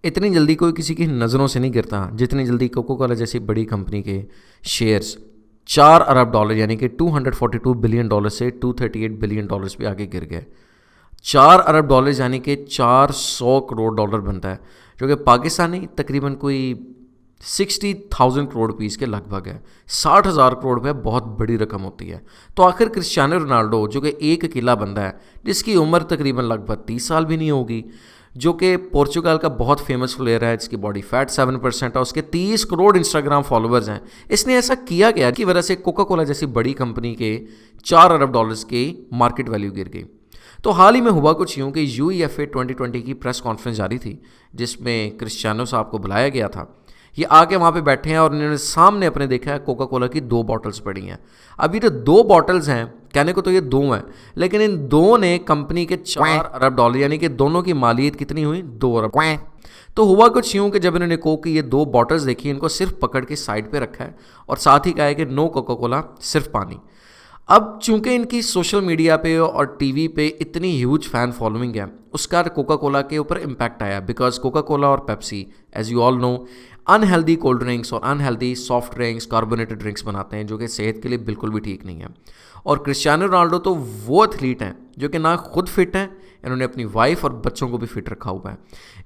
इतनी जल्दी कोई किसी की नज़रों से नहीं गिरता जितनी जल्दी कोको कोला जैसी बड़ी कंपनी के शेयर्स 4 अरब डॉलर यानी कि $242 बिलियन से $238 बिलियन पे आगे गिर गए। $4 अरब यानी कि 400 करोड़ बनता है, जो कि पाकिस्तानी तकरीबन कोई 60,000 करोड़ के लगभग है। 60,000 करोड़ पे बहुत बड़ी रकम होती है। तो आखिर क्रिस्टियानो रोनाल्डो, जो कि एक अकेला बंदा है जिसकी उम्र तकरीबन लगभग 30 साल भी नहीं होगी, जो कि पोर्चुगल का बहुत फेमस प्लेयर है, जिसकी बॉडी फैट 7% है, उसके 30 करोड़ इंस्टाग्राम फॉलोअर्स हैं, इसने ऐसा किया गया की वजह से कोका कोला जैसी बड़ी कंपनी के $4 अरब की मार्केट वैल्यू गिर गई। तो हाल ही में हुआ कुछ यूँ कि UEFA 2020 की प्रेस कॉन्फ्रेंस जारी थी, जिसमें क्रिस्टियानो साहब को बुलाया गया था। ये आके वहाँ पे बैठे हैं और इन्होंने सामने अपने देखा है कोका कोला की 2 बॉटल्स पड़ी हैं। अब ये जो 2 बॉटल्स हैं, कहने को तो ये 2 हैं, लेकिन इन 2 ने कंपनी के $4 अरब यानी कि दोनों की मालियत कितनी हुई, 2 अरब। तो हुआ कुछ यूँ कि जब इन्होंने कोक की ये 2 बॉटल्स देखी, इनको सिर्फ पकड़ के साइड पे रखा है और साथ ही कहा है कि नो कोका कोला, सिर्फ पानी। अब चूंकि इनकी सोशल मीडिया पे और टीवी पे इतनी ह्यूज फैन फॉलोइंग है, उसका कोका कोला के ऊपर इम्पैक्ट आया, बिकॉज कोका कोला और Pepsi as you all know unhealthy cold drinks और unhealthy soft drinks, carbonated drinks बनाते हैं, जो कि सेहत के लिए बिल्कुल भी ठीक नहीं है। और क्रिस्टियानो रोनाल्डो तो वो एथलीट हैं जो कि ना खुद फिट हैं, इन्होंने अपनी वाइफ और बच्चों को भी फिट रखा हुआ है।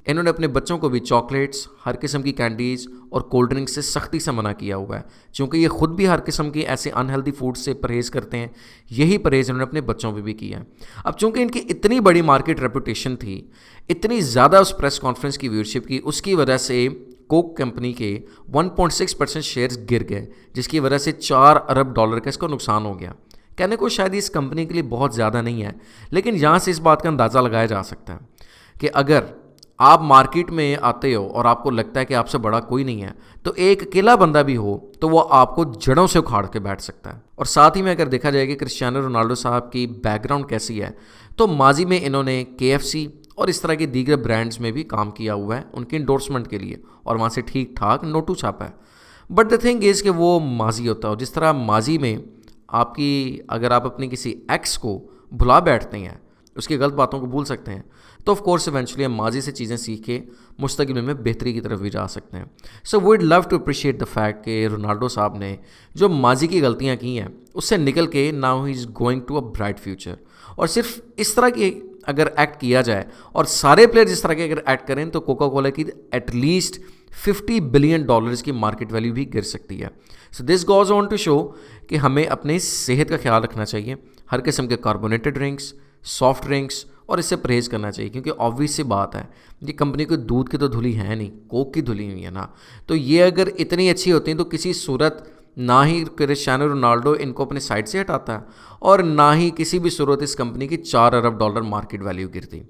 इन्होंने अपने बच्चों को भी चॉकलेट्स, हर किस्म की कैंडीज़ और कोल्ड ड्रिंक्स से सख्ती से मना किया हुआ है, क्योंकि ये खुद भी हर किस्म की ऐसे अनहेल्दी फूड से परहेज़ करते हैं। यही परहेज़ इन्होंने अपने बच्चों पर भी किया है। अब चूँकि इनकी इतनी बड़ी मार्केट रेपुटेशन थी, इतनी ज़्यादा उस प्रेस कॉन्फ्रेंस की व्यूअरशिप की, उसकी वजह से कोक कंपनी के 1.6% शेयर्स गिर गए, जिसकी वजह से $4 अरब का इसको नुकसान हो गया। कहने को शायद इस कंपनी के लिए बहुत ज़्यादा नहीं है, लेकिन यहाँ से इस बात का अंदाज़ा लगाया जा सकता है कि अगर आप मार्केट में आते हो और आपको लगता है कि आपसे बड़ा कोई नहीं है, तो एक अकेला बंदा भी हो तो वो आपको जड़ों से उखाड़ के बैठ सकता है। और साथ ही में अगर देखा जाए कि क्रिस्टियानो रोनाल्डो साहब की बैकग्राउंड कैसी है, तो माजी में इन्होंने KFC और इस तरह के दीगर ब्रांड्स में भी काम किया हुआ है उनके इंडोर्समेंट के लिए, और वहाँ से ठीक ठाक नोटू छापा है। बट द थिंग इज़ कि वो माजी होता है, और जिस तरह माजी में आपकी, अगर आप अपनी किसी एक्स को भुला बैठते हैं, उसकी गलत बातों को भूल सकते हैं, तो ऑफ कोर्स इवेंचुअली हम माजी से चीज़ें सीख के मुस्तकिल में बेहतरी की तरफ भी जा सकते हैं। So would love to appreciate the fact कि रोनाल्डो साहब ने जो माजी की गलतियाँ की हैं उससे निकल के now he is going to a bright future. और सिर्फ इस तरह की अगर एक्ट किया जाए और सारे प्लेयर इस तरह के अगर एक्ट करें, तो कोका कोला की एटलीस्ट $50 बिलियन की मार्केट वैल्यू भी गिर सकती है। So this goes on to show कि हमें अपनी सेहत का ख्याल रखना चाहिए, हर किस्म के कार्बोनेटेड ड्रिंक्स, सॉफ्ट ड्रिंक्स और इससे परहेज़ करना चाहिए, क्योंकि ऑब्वियस सी बात है ये कंपनी कोई दूध की तो धुली है नहीं, कोक की धुली हुई है ना। तो ये अगर इतनी अच्छी होती हैं तो किसी सूरत ना ही क्रिस्टियानो रोनाल्डो इनको अपने साइड से हटाता है और ना ही किसी भी सूरत इस कंपनी की $4 अरब मार्केट वैल्यू गिरती।